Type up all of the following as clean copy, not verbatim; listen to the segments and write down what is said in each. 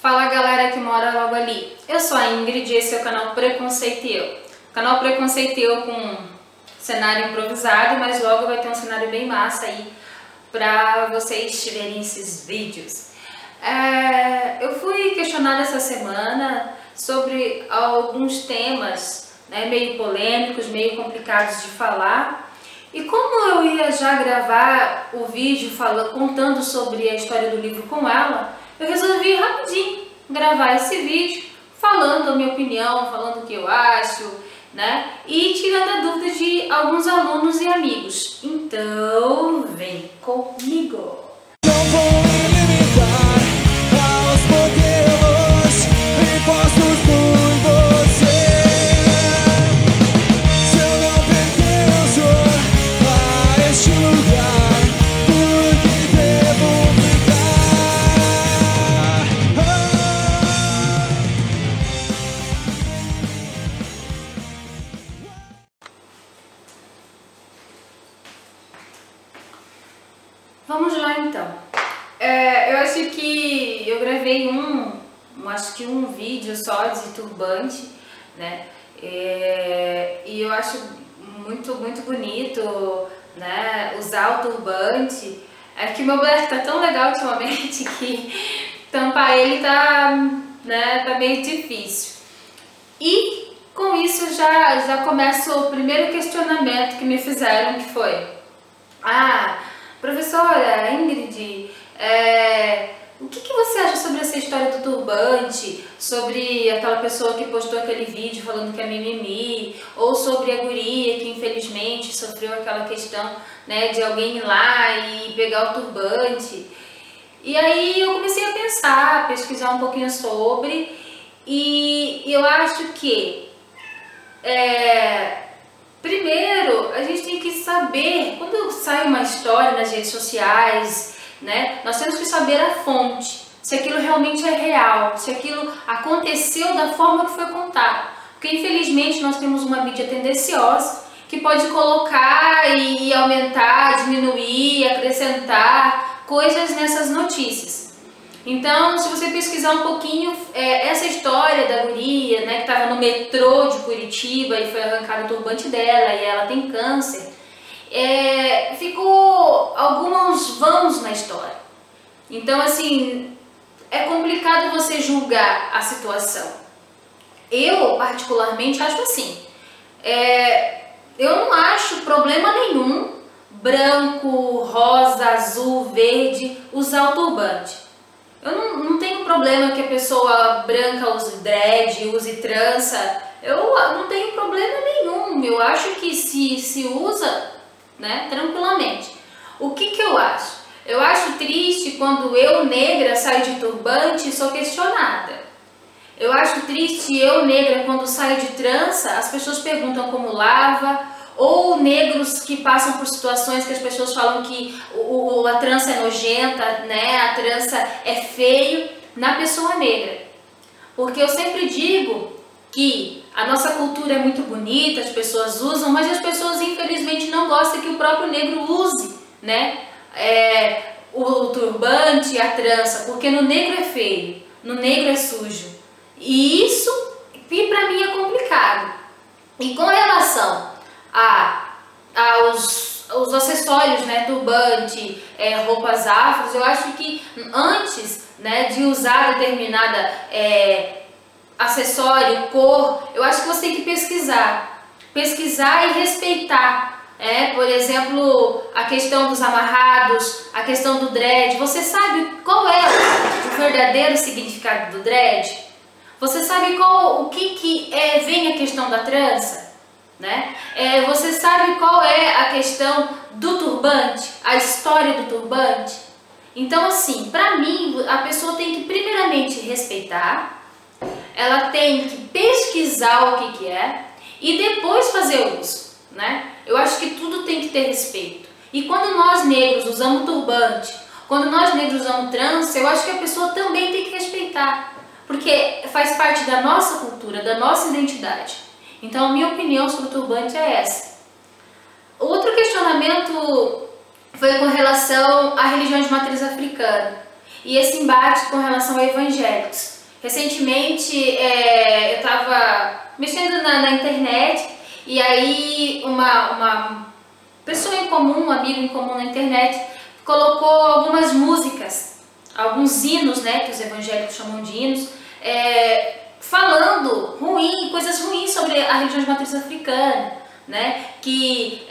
Fala galera que mora logo ali, eu sou a Ingrid e esse é o canal Preconceito e Eu. O canal Preconceito e Eu com cenário improvisado, mas logo vai ter um cenário bem massa aí pra vocês verem esses vídeos. Eu fui questionada essa semana sobre alguns temas meio polêmicos, meio complicados de falar. E como eu ia já gravar o vídeo contando sobre a história do livro com ela, eu resolvi rapidinho gravar esse vídeo falando a minha opinião, falando o que eu acho, e tirando a dúvida de alguns alunos e amigos. Então, vem comigo! Não vou limitar aos modelos impostos por você. Se eu não pertenço a este lugar, por que devo ficar? Vamos lá então. Eu acho que eu gravei um vídeo só de turbante, e eu acho muito bonito, usar o turbante. É que meu black tá tão legal ultimamente que tampar ele tá meio difícil. E com isso já começa o primeiro questionamento que me fizeram, que foi: professora Ingrid, o que você acha sobre essa história do turbante, sobre aquela pessoa que postou aquele vídeo falando que é mimimi, ou sobre a guria que infelizmente sofreu aquela questão de alguém ir lá e pegar o turbante? E aí eu comecei a pensar, pesquisar um pouquinho sobre, e eu acho que primeiro, a gente tem que saber, quando sai uma história nas redes sociais, nós temos que saber a fonte, se aquilo realmente é real, se aquilo aconteceu da forma que foi contado. Porque infelizmente nós temos uma mídia tendenciosa que pode colocar e aumentar, diminuir, acrescentar coisas nessas notícias. Então, se você pesquisar um pouquinho, essa história da guria, que estava no metrô de Curitiba e foi arrancado o turbante dela e ela tem câncer, ficou alguns vãos na história. Então, assim, é complicado você julgar a situação. Eu, particularmente, acho assim, eu não acho problema nenhum, branco, rosa, azul, verde, usar o turbante. Eu não tenho problema que a pessoa branca use dread, use trança. Eu não tenho problema nenhum. Eu acho que se usa, tranquilamente. O que eu acho? Eu acho triste quando eu, negra, saio de turbante e sou questionada. Eu acho triste eu, negra, quando saio de trança, as pessoas perguntam como lava. Ou negros que passam por situações que as pessoas falam que a trança é nojenta, a trança é feio na pessoa negra. Porque eu sempre digo que a nossa cultura é muito bonita, as pessoas usam, mas as pessoas infelizmente não gostam que o próprio negro use, o turbante, a trança, porque no negro é feio, no negro é sujo. E isso, pra mim, é complicado. E com relação aos acessórios, turbante, roupas afros, eu acho que antes de usar determinada acessório, cor, eu acho que você tem que pesquisar e respeitar. Por exemplo, a questão dos amarrados, a questão do dread. Você sabe qual é o verdadeiro significado do dread? Você sabe o que vem a questão da trança? Você sabe qual é a questão do turbante, a história do turbante? Então, assim, pra mim, a pessoa tem que primeiramente respeitar, ela tem que pesquisar o que é e depois fazer uso, Eu acho que tudo tem que ter respeito. E quando nós negros usamos turbante, quando nós negros usamos trança, eu acho que a pessoa também tem que respeitar, porque faz parte da nossa cultura, da nossa identidade. Então, a minha opinião sobre o turbante é essa. Outro questionamento foi com relação à religião de matriz africana e esse embate com relação a evangélicos. Recentemente eu estava mexendo na internet e aí uma pessoa em comum, um amigo em comum na internet, colocou algumas músicas, alguns hinos, né, que os evangélicos chamam de hinos, falando coisas ruins sobre a religião de matriz africana, né, que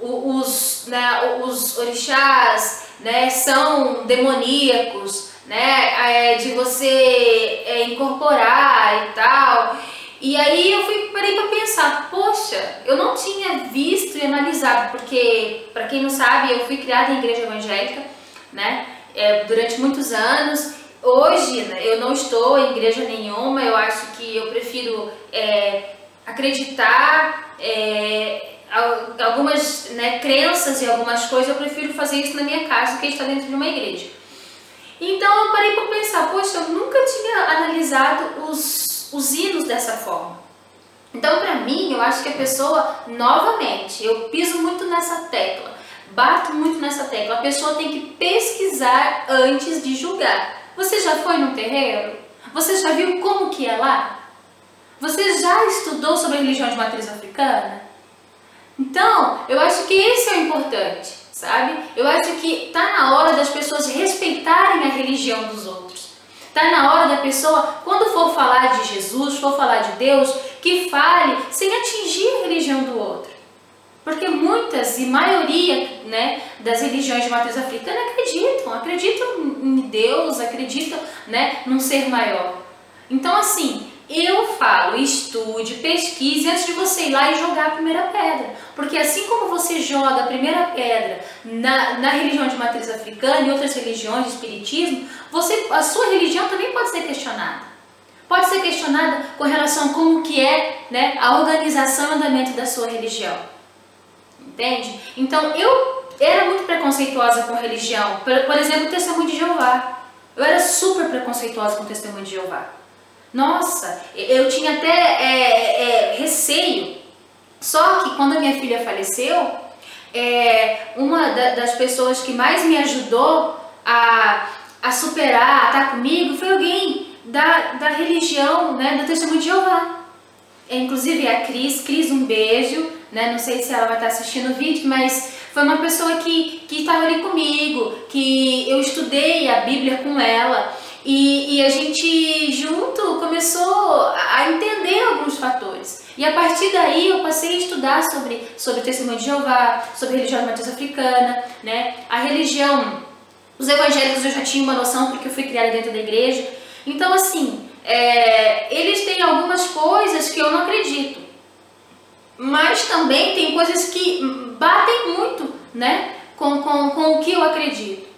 os orixás, né, são demoníacos, né, de você incorporar e tal. E aí eu parei para pensar, poxa, eu não tinha visto e analisado, porque, para quem não sabe, eu fui criada em igreja evangélica, né, durante muitos anos. Hoje, né, eu não estou em igreja nenhuma, eu acho que eu prefiro acreditar algumas, né, crenças e algumas coisas, eu prefiro fazer isso na minha casa do que estar dentro de uma igreja. Então eu parei para pensar, poxa, eu nunca tinha analisado os hinos dessa forma. Então, para mim, eu acho que a pessoa, novamente, eu piso muito nessa tecla, bato muito nessa tecla, a pessoa tem que pesquisar antes de julgar. Você já foi num terreiro? Você já viu como que é lá? Você já estudou sobre a religião de matriz africana? Então, eu acho que esse é o importante, sabe? Eu acho que tá na hora das pessoas respeitarem a religião dos outros. Tá na hora da pessoa, quando for falar de Jesus, for falar de Deus, que fale sem atingir a religião do outro. Porque muitas e maioria, né, das religiões de matriz africana acreditam em Deus, acreditam, né, num ser maior. Então, assim, eu falo, estude, pesquise antes de você ir lá e jogar a primeira pedra. Porque assim como você joga a primeira pedra na religião de matriz africana e outras religiões de espiritismo, a sua religião também pode ser questionada. Pode ser questionada com relação a como que é, né, a organização e andamento da sua religião. Entende? Então, eu era muito preconceituosa com religião. Por exemplo, o Testemunho de Jeová. Eu era super preconceituosa com o Testemunho de Jeová. Nossa, eu tinha até receio. Só que quando a minha filha faleceu, uma das pessoas que mais me ajudou a superar, a estar comigo, foi alguém da religião, né, do Testemunho de Jeová. Inclusive a Cris, um beijo, né? Não sei se ela vai estar assistindo o vídeo, mas foi uma pessoa que estava ali comigo, que eu estudei a Bíblia com ela e a gente junto começou a entender alguns fatores. E a partir daí eu passei a estudar sobre o Testemunho de Jeová, sobre a religião de matriz africana, né? A religião, os evangélicos eu já tinha uma noção porque eu fui criada dentro da igreja. Então, assim, eles têm algumas coisas que eu não acredito, mas também tem coisas que batem muito, né, com o que eu acredito.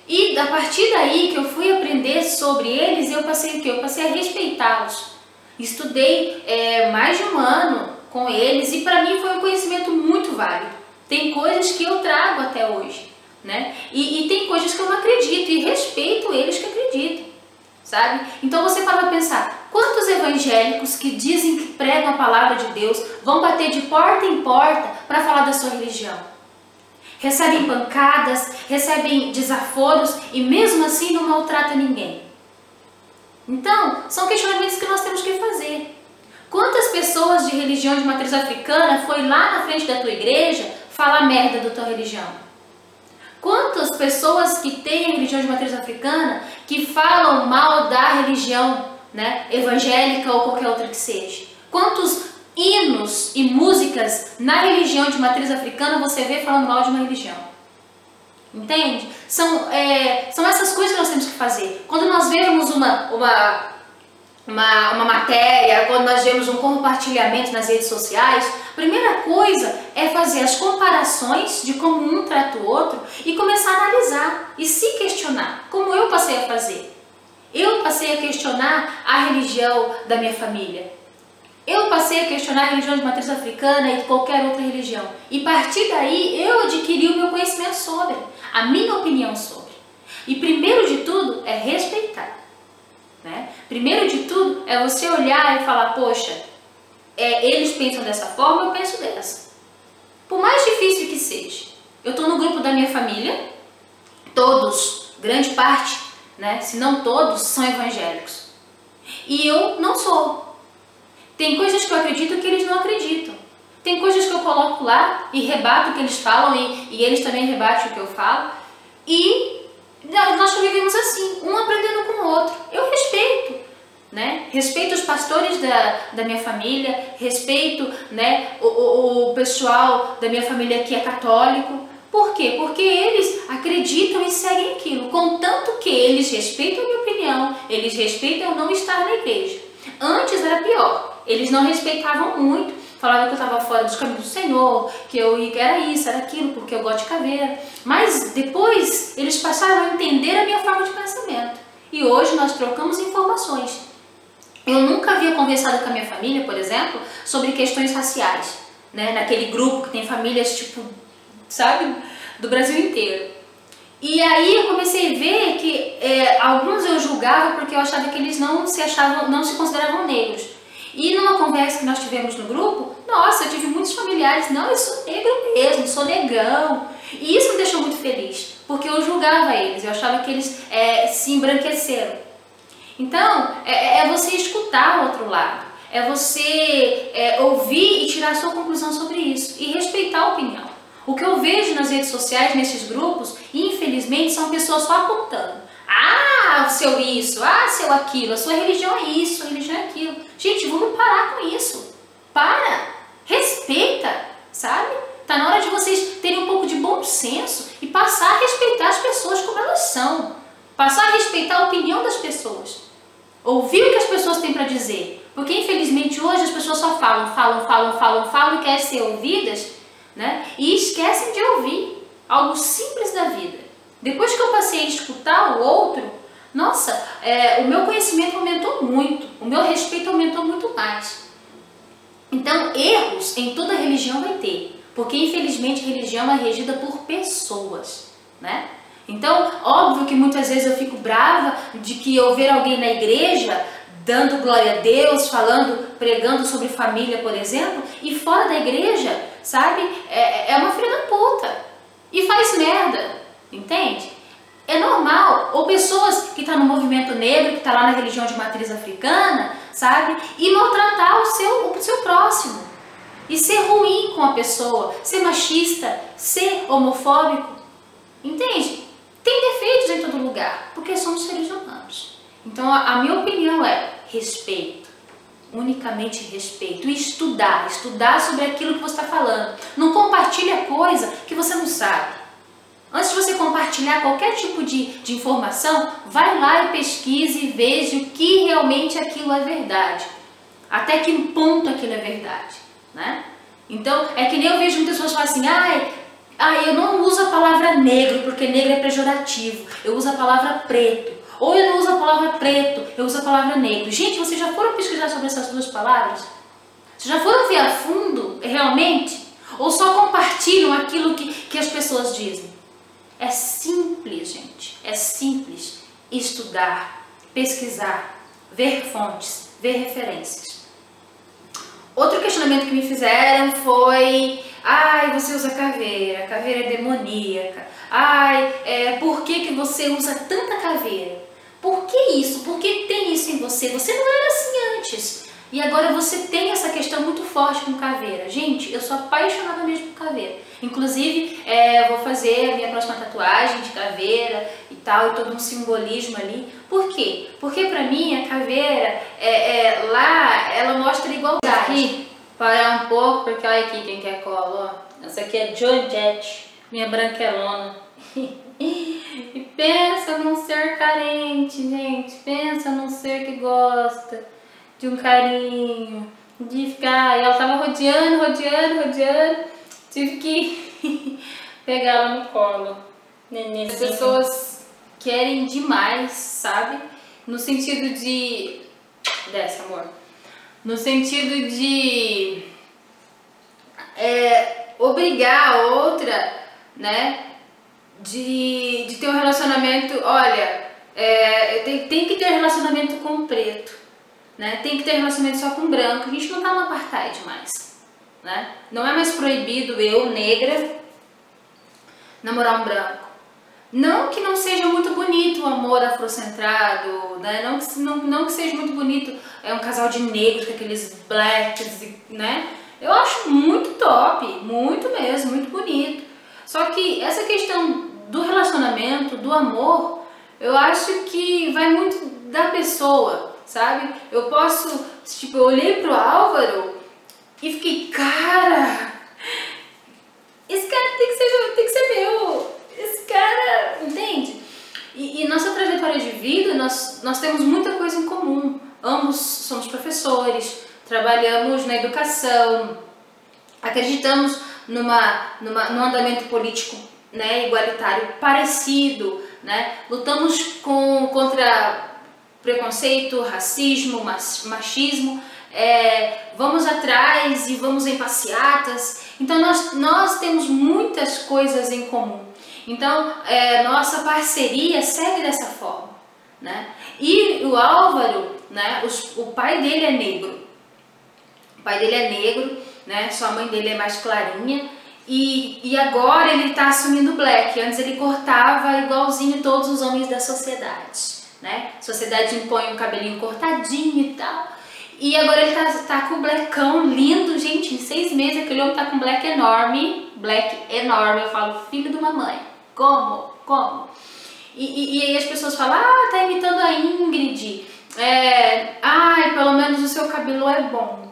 E a partir daí que eu fui aprender sobre eles, eu passei o quê? Eu passei a respeitá-los. Estudei mais de um ano com eles e para mim foi um conhecimento muito válido. Tem coisas que eu trago até hoje, né? E tem coisas que eu não acredito e respeito eles que acreditam, sabe? Então você para pensar, quantos evangélicos que dizem que pregam a palavra de Deus vão bater de porta em porta para falar da sua religião? Recebem pancadas, recebem desaforos e mesmo assim não maltrata ninguém. Então, são questionamentos que nós temos que fazer. Quantas pessoas de religião de matriz africana foi lá na frente da tua igreja falar merda da tua religião? Quantas pessoas que têm a religião de matriz africana que falam mal da religião, né, evangélica ou qualquer outra que seja? Quantos hinos e músicas na religião de matriz africana você vê falando mal de uma religião? Entende? São essas coisas que nós temos que fazer. Quando nós vemos uma matéria, quando nós vemos um compartilhamento nas redes sociais, a primeira coisa é fazer as comparações de como um trata o outro e começar a analisar e se questionar, como eu passei a fazer. Eu passei a questionar a religião da minha família. Eu passei a questionar a religião de matriz africana e qualquer outra religião. E a partir daí eu adquiri o meu conhecimento sobre, a minha opinião sobre. E primeiro de tudo é respeitar. Né? Primeiro de tudo é você olhar e falar, poxa, eles pensam dessa forma, eu penso dessa. Por mais difícil que seja. Eu estou no grupo da minha família, todos, grande parte, né, se não todos, são evangélicos. E eu não sou. Tem coisas que eu acredito que eles não acreditam. Tem coisas que eu coloco lá e rebato o que eles falam e eles também rebatem o que eu falo. E nós convivemos assim, um aprendendo com o outro. Eu respeito, né? Respeito os pastores da minha família, respeito, né, o pessoal da minha família que é católico. Por quê? Porque eles acreditam e seguem aquilo, contanto que eles respeitam a minha opinião, eles respeitam eu não estar na igreja. Antes era pior, eles não respeitavam muito, falavam que eu estava fora dos caminhos do Senhor, que eu era isso, era aquilo, porque eu gosto de caveira. Mas depois eles passaram a entender a minha forma de pensamento. E hoje nós trocamos informações. Eu nunca havia conversado com a minha família, por exemplo, sobre questões raciais, né? Naquele grupo que tem famílias, tipo, sabe, do Brasil inteiro. E aí eu comecei a ver que alguns eu julgava porque eu achava que eles não se consideravam negros. E numa conversa que nós tivemos no grupo, nossa, eu tive muitos familiares, não, eu sou negro mesmo, sou negrão. E isso me deixou muito feliz, porque eu julgava eles, eu achava que eles se embranqueceram. Então, é você escutar o outro lado, é você ouvir e tirar a sua conclusão sobre isso e respeitar a opinião. O que eu vejo nas redes sociais, nesses grupos, infelizmente, são pessoas só apontando. Ah, o seu isso, ah, seu aquilo, a sua religião é isso, a religião é aquilo. Gente, vamos parar com isso. Para, respeita, sabe? Tá na hora de vocês terem um pouco de bom senso e passar a respeitar as pessoas como elas são. Passar a respeitar a opinião das pessoas. Ouvir o que as pessoas têm para dizer. Porque, infelizmente, hoje as pessoas só falam e querem ser ouvidas, né? E esquecem de ouvir algo simples da vida. Depois que eu passei a escutar o outro, nossa, o meu conhecimento aumentou muito, o meu respeito aumentou muito mais. Então, erros em toda religião vai ter, porque infelizmente a religião é regida por pessoas, né? Então, óbvio que muitas vezes eu fico brava de que eu ver alguém na igreja dando glória a Deus, falando, pregando sobre família, por exemplo, e fora da igreja, sabe, é uma filha da puta e faz merda. Entende? É normal. Ou pessoas que estão no movimento negro, que está lá na religião de matriz africana, sabe? E maltratar o seu próximo. E ser ruim com a pessoa, ser machista, ser homofóbico. Entende? Tem defeitos em todo lugar, porque somos seres humanos. Então a minha opinião é respeito. Unicamente respeito. E estudar sobre aquilo que você está falando. Não compartilha coisa que você não sabe. Antes de você compartilhar qualquer tipo de informação, vai lá e pesquise e veja o que realmente aquilo é verdade. Até que ponto aquilo é verdade, né? Então, é que nem eu vejo muitas pessoas falarem assim, eu não uso a palavra negro porque negro é pejorativo. Eu uso a palavra preto. Ou eu não uso a palavra preto, eu uso a palavra negro. Gente, vocês já foram pesquisar sobre essas duas palavras? Vocês já foram ver a fundo, realmente? Ou só compartilham aquilo que as pessoas dizem? É simples, gente. É simples estudar, pesquisar, ver fontes, ver referências. Outro questionamento que me fizeram foi: você usa caveira, a caveira é demoníaca. Por que você usa tanta caveira? Por que isso? Por que tem isso em você? Você não era assim antes. E agora você tem essa questão muito forte com caveira. Gente, eu sou apaixonada mesmo por caveira. Inclusive, vou fazer a minha próxima tatuagem de caveira e tal, e todo um simbolismo ali. Por quê? Porque pra mim a caveira, lá, ela mostra igualdade. Aqui, parar um pouco, porque olha aqui quem quer cola, ó. Essa aqui é Georgette, minha branquelona. E pensa num ser carente, gente. Pensa num ser que gosta de um carinho, de ficar... Ela tava rodeando. Tive que pegar ela no colo. Neném. As pessoas querem demais, sabe? No sentido de... Desce, amor. No sentido de... obrigar a outra, né? De ter um relacionamento... Olha, tem que ter relacionamento com o preto, né? Tem que ter relacionamento só com o branco. A gente não tá no apartheid mais, né? Não é mais proibido eu, negra, namorar um branco. Não que não seja muito bonito o amor afrocentrado, né? Não que seja muito bonito um casal de negros com aqueles blacks, né? Eu acho muito top, muito mesmo, muito bonito. Só que essa questão do relacionamento, do amor, eu acho que vai muito da pessoa, sabe? Eu posso, tipo, eu olhei pro Álvaro e fiquei, cara, esse cara tem que ser meu, esse cara, entende? E nossa trajetória de vida, nós temos muita coisa em comum. Ambos somos professores, trabalhamos na educação, acreditamos num andamento político, né, igualitário parecido, né? Lutamos contra preconceito, racismo, machismo, vamos atrás e vamos em passeatas. Então nós temos muitas coisas em comum. Então nossa parceria segue dessa forma, né? E o Álvaro, né, o pai dele é negro. O pai dele é negro, né? Sua mãe dele é mais clarinha. E agora ele está assumindo black. Antes ele cortava igualzinho todos os homens da sociedade, né? A sociedade impõe um cabelinho cortadinho e tal. E agora ele tá com o blackão lindo, gente. Em 6 meses aquele homem tá com black enorme. Black enorme. Eu falo, filho de uma mãe. Como? E aí as pessoas falam, tá imitando a Ingrid. Pelo menos o seu cabelo é bom.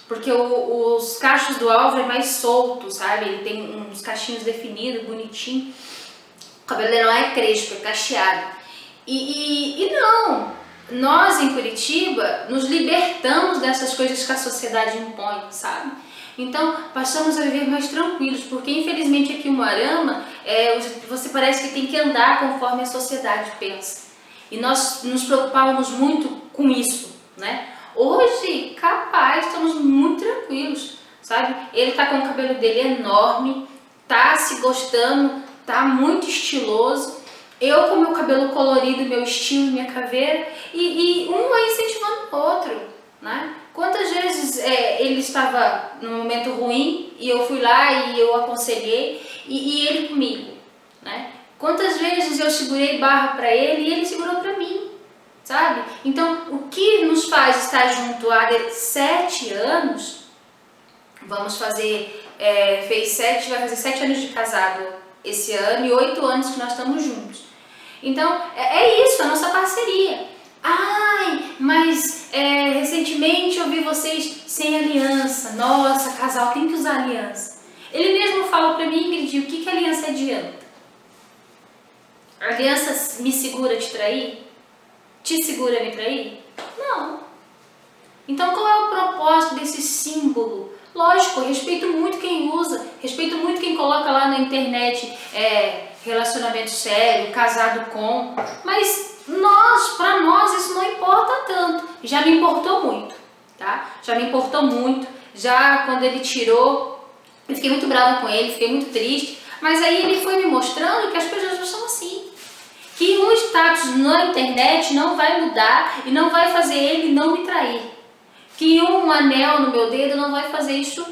Porque os cachos do Álvaro é mais solto, sabe? Ele tem uns cachinhos definidos, bonitinho. O cabelo dele não é crespo, é cacheado. E não, nós em Curitiba nos libertamos dessas coisas que a sociedade impõe, sabe? Então passamos a viver mais tranquilos, porque infelizmente aqui em Umuarama você parece que tem que andar conforme a sociedade pensa. E nós nos preocupávamos muito com isso, né? Hoje, capaz, estamos muito tranquilos, sabe? Ele tá com o cabelo dele enorme, tá se gostando, tá muito estiloso. Eu com meu cabelo colorido, meu estilo, minha caveira, e um vai incentivando o outro, né? Quantas vezes ele estava num momento ruim e eu fui lá e eu aconselhei e ele comigo, né? Quantas vezes eu segurei barra para ele e ele segurou para mim, sabe? Então, o que nos faz estar junto há 7 anos, vamos fazer, vai fazer 7 anos de casado esse ano e 8 anos que nós estamos juntos. Então, é isso, a nossa parceria. Mas recentemente eu vi vocês sem aliança. Nossa, casal tem que usar aliança. Ele mesmo fala pra mim, Ingrid, o que aliança adianta? A aliança me segura de trair? Te segura a me trair? Não. Então qual é o propósito desse símbolo? Lógico, eu respeito muito quem usa, respeito muito quem coloca lá na internet relacionamento sério, casado com, mas pra nós isso não importa tanto. Já me importou muito, tá? Já me importou muito. Já quando ele tirou, eu fiquei muito brava com ele, fiquei muito triste, mas aí ele foi me mostrando que as coisas não são assim. Que um status na internet não vai mudar e não vai fazer ele não me trair. Que um anel no meu dedo não vai fazer isso,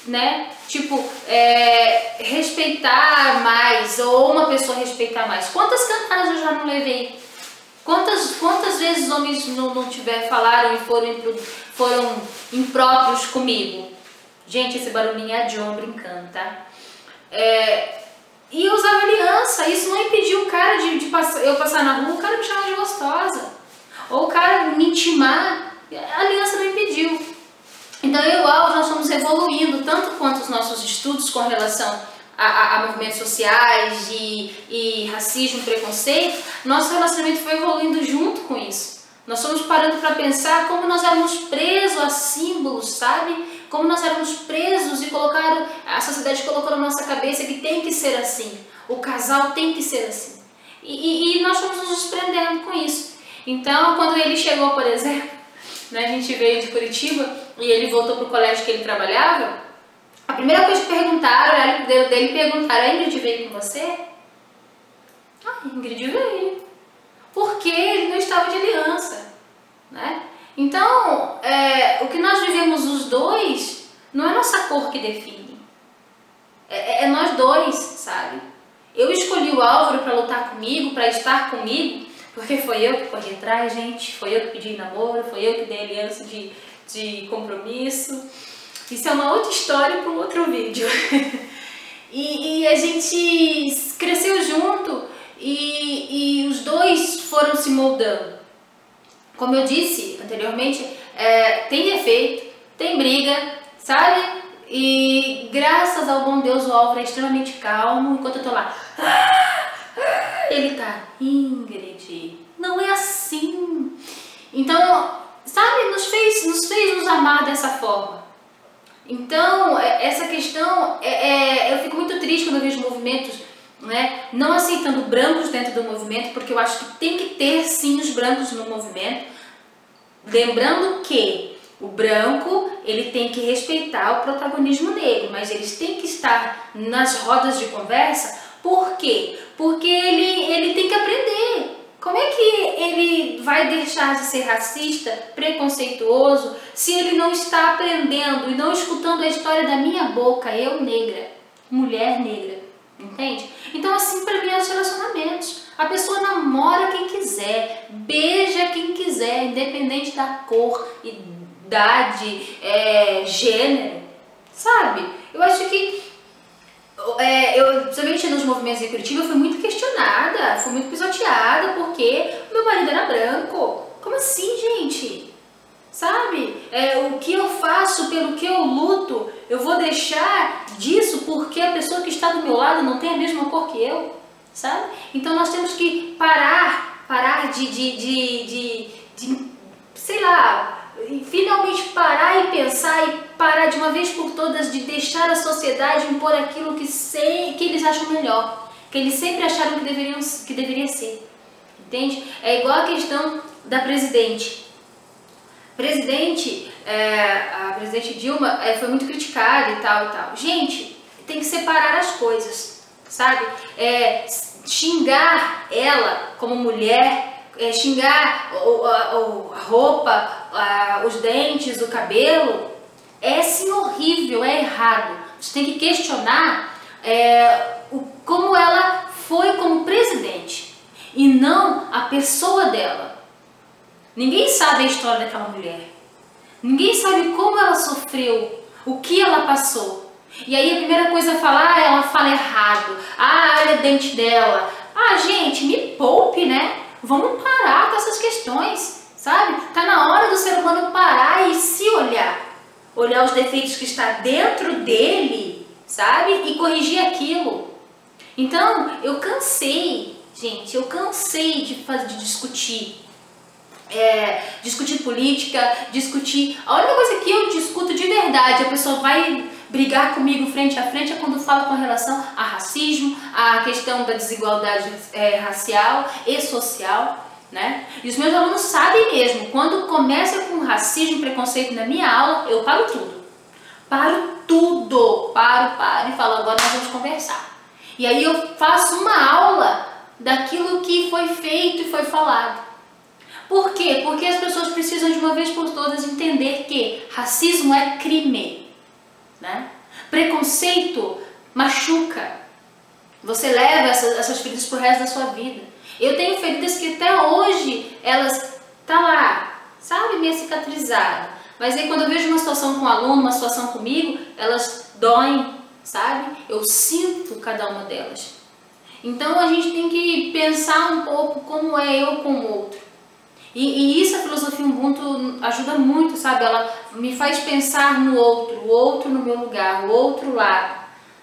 né? Tipo, respeitar mais ou uma pessoa respeitar mais. Quantas cantadas eu já não levei? Quantas vezes homens não falaram e foram impróprios comigo? Gente, esse barulhinho é a John brincando, tá? E eu usava aliança, isso não impediu o cara eu passar na rua, o cara me chamar de gostosa. Ou o cara me intimar, a aliança não impediu. Então eu e o Álvaro, nós fomos evoluindo, tanto quanto os nossos estudos com relação a movimentos sociais e racismo, preconceito, nosso relacionamento foi evoluindo junto com isso. Nós fomos parando para pensar como nós éramos presos a símbolos, sabe? Como nós éramos presos e a sociedade colocou na nossa cabeça que tem que ser assim. O casal tem que ser assim. E nós fomos nos desprendendo com isso. Então, quando ele chegou, por exemplo, né, a gente veio de Curitiba e ele voltou para o colégio que ele trabalhava, a primeira coisa que perguntaram, olharam pro dedo dele e perguntaram, a Ingrid veio com você? A Ingrid veio. Porque ele não estava de aliança, né? Então, o que nós vivemos os dois não é nossa cor que define. É nós dois, sabe? Eu escolhi o Álvaro para lutar comigo, para estar comigo, porque foi eu que corri atrás, gente, foi eu que pedi namoro, foi eu que dei aliança de compromisso. Isso é uma outra história para um outro vídeo. E a gente cresceu junto e os dois foram se moldando. Como eu disse anteriormente, tem defeito, tem briga, sabe? E graças ao bom Deus o Álvaro é extremamente calmo, enquanto eu tô lá. Ele tá, Ingrid, não é assim. Então, sabe, nos fez nos amar dessa forma. Então, essa questão, eu fico muito triste quando eu vejo movimentos, né, não aceitando brancos dentro do movimento, porque eu acho que tem que ter sim os brancos no movimento. Lembrando que o branco, ele tem que respeitar o protagonismo negro, mas eles têm que estar nas rodas de conversa. Por quê? Porque ele tem que aprender. Como é que ele vai deixar de ser racista, preconceituoso, se ele não está aprendendo e não escutando a história da minha boca, eu negra, mulher negra, entende? Então assim para mim é os relacionamentos. A pessoa namora quem quiser, beija quem quiser, independente da cor, idade, gênero, sabe? Eu acho que principalmente nos movimentos em Curitiba, eu fui muito questionada, fui muito pisoteada, porque meu marido era branco. Como assim, gente? Sabe? O que eu faço, pelo que eu luto, eu vou deixar disso porque a pessoa que está do meu lado não tem a mesma cor que eu, sabe? Então nós temos que parar de sei lá, finalmente parar e pensar e parar de uma vez por todas de deixar a sociedade impor aquilo que eles acham melhor, que eles sempre acharam que deveria ser, entende? É igual a questão da presidente. A presidente Dilma foi muito criticada e tal. Gente, tem que separar as coisas, sabe? Xingar ela como mulher, xingar a roupa, os dentes, o cabelo, é sim horrível, é errado. Você tem que questionar como ela foi como presidente e não a pessoa dela. Ninguém sabe a história daquela mulher. Ninguém sabe como ela sofreu, o que ela passou. E aí a primeira coisa é falar, ela fala errado. Olha o dente dela. Gente, me poupe, né? Vamos parar com essas questões, sabe? Tá na hora do ser humano parar e se olhar. Olhar os defeitos que está dentro dele, sabe? E corrigir aquilo. Então, eu cansei, gente, eu cansei de discutir. Discutir política, A única coisa que eu discuto de verdade, a pessoa vai brigar comigo frente a frente, é quando fala com relação a racismo, a questão da desigualdade racial e social, né? E os meus alunos sabem mesmo, quando começa com racismo e preconceito na minha aula, eu paro tudo. Paro e falo, agora nós vamos conversar. E aí eu faço uma aula daquilo que foi feito e foi falado. Por quê? Porque as pessoas precisam de uma vez por todas entender que racismo é crime, né? Preconceito machuca. Você leva essas feridas pro resto da sua vida. Eu tenho feridas que até hoje elas tá lá, sabe, meio cicatrizada. Mas aí quando eu vejo uma situação com um aluno, uma situação comigo, elas doem, sabe? Eu sinto cada uma delas. Então a gente tem que pensar um pouco como é eu com o outro. E isso a filosofia Ubuntu ajuda muito, sabe? Ela me faz pensar no outro, o outro no meu lugar, o outro lado,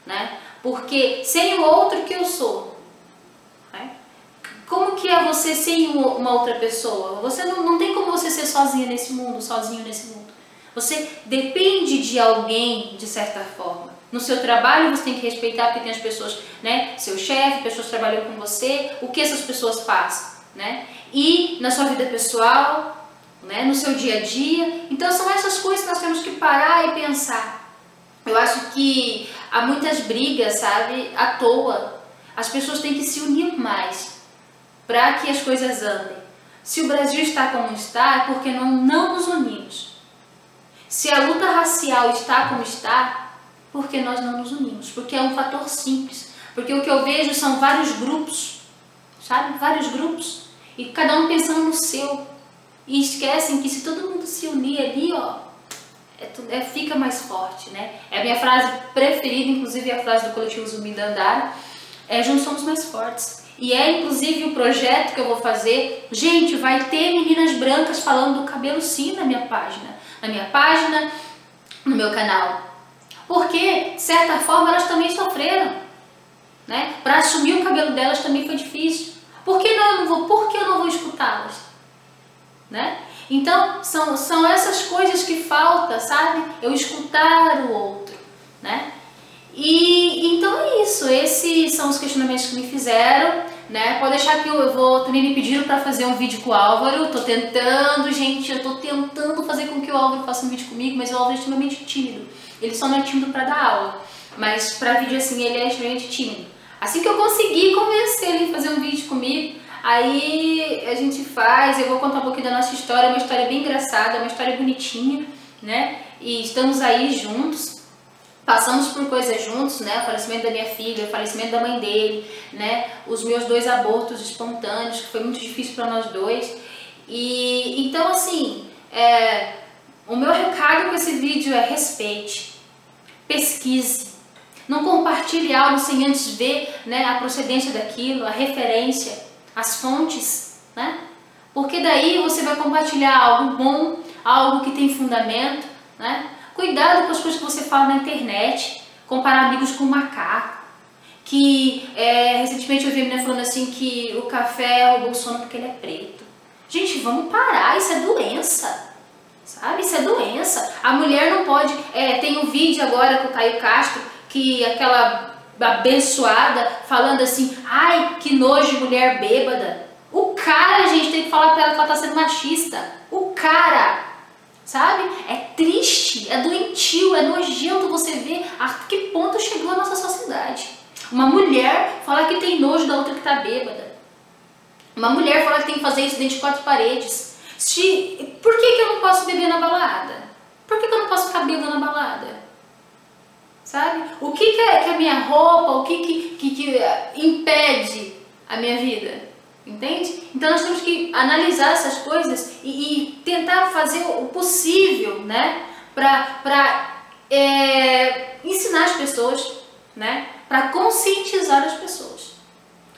né? Porque sem o outro que eu sou, né? Como que é você sem uma outra pessoa? Você não tem como você ser sozinha nesse mundo, sozinho nesse mundo. Você depende de alguém, de certa forma. No seu trabalho você tem que respeitar, porque tem as pessoas, né? Seu chefe, pessoas que trabalham com você, o que essas pessoas fazem, né? E na sua vida pessoal, né? No seu dia a dia. Então são essas coisas que nós temos que parar e pensar. Eu acho que há muitas brigas, sabe? À toa. As pessoas têm que se unir mais para que as coisas andem. Se o Brasil está como está, é porque não nos unimos. Se a luta racial está como está, porque nós não nos unimos. Porque é um fator simples. Porque o que eu vejo são vários grupos, sabe? Vários grupos. E cada um pensando no seu. E esquecem que se todo mundo se unir ali, ó, fica mais forte, né? É a minha frase preferida, inclusive é a frase do coletivo Zumbi da Andara, juntos somos mais fortes. E é inclusive o projeto que eu vou fazer. Gente, vai ter meninas brancas falando do cabelo sim na minha página. Na minha página, no meu canal. Porque, de certa forma, elas também sofreram, né? Para assumir o cabelo delas também foi difícil. Por que eu não vou escutá-las? Né? Então, são essas coisas que faltam, sabe? Eu escutar o outro, né? E então é isso, esses são os questionamentos que me fizeram, né? Pode deixar que também me pediram para fazer um vídeo com o Álvaro. Tô tentando, gente, eu tô tentando fazer com que o Álvaro faça um vídeo comigo, mas o Álvaro é extremamente tímido. Ele só não é tímido para dar aula, mas para vídeo assim ele é extremamente tímido. Assim que eu conseguir convencer ele a fazer um vídeo comigo, aí a gente faz. Eu vou contar um pouquinho da nossa história, uma história bem engraçada, uma história bonitinha, né? E estamos aí juntos. Passamos por coisas juntos, né? O falecimento da minha filha, o falecimento da mãe dele, né? Os meus 2 abortos espontâneos, que foi muito difícil para nós dois. E então, assim, o meu recado com esse vídeo é: respeite, pesquise, não compartilhe algo sem antes ver, né, a procedência daquilo, a referência, as fontes, né? Porque daí você vai compartilhar algo bom, algo que tem fundamento, né? Cuidado com as coisas que você fala na internet, comparar amigos com macaco, que recentemente eu vi a menina falando assim que o café roubou o sono porque ele é preto. Gente, vamos parar, isso é doença, sabe? Isso é doença. A mulher não pode, tem um vídeo agora com o Caio Castro, que aquela abençoada falando assim, ai, que nojo de mulher bêbada. O cara, gente, tem que falar pra ela que ela tá sendo machista. O cara... Sabe? É triste, é doentio, é nojento você ver a que ponto chegou a nossa sociedade. Uma mulher falar que tem nojo da outra que tá bêbada. Uma mulher falar que tem que fazer isso dentro de 4 paredes. Por que eu não posso beber na balada? Por que eu não posso ficar bêbada na balada? Sabe? O que é a minha roupa, o que impede a minha vida? Entende? Então nós temos que analisar essas coisas e tentar fazer o possível, né, para ensinar as pessoas, né, para conscientizar as pessoas.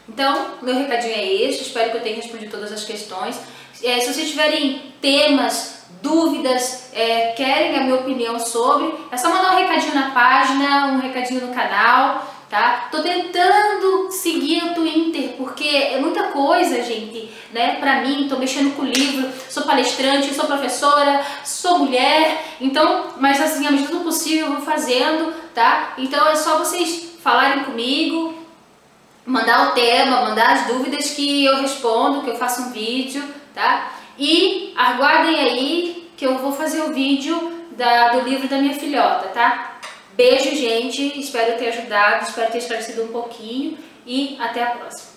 Então, meu recadinho é este, espero que eu tenha respondido todas as questões. Se vocês tiverem temas, dúvidas, querem a minha opinião sobre, é só mandar um recadinho na página, um recadinho no canal. Tá? Tô tentando seguir o Twitter, porque é muita coisa, gente, né, pra mim. Tô mexendo com o livro, sou palestrante, sou professora, sou mulher, então, mas assim, à medida do possível eu vou fazendo, tá? Então é só vocês falarem comigo, mandar o tema, mandar as dúvidas que eu respondo, que eu faço um vídeo, tá? E aguardem aí que eu vou fazer o vídeo do livro da minha filhota, tá? Beijo, gente, espero ter ajudado, espero ter esclarecido um pouquinho e até a próxima.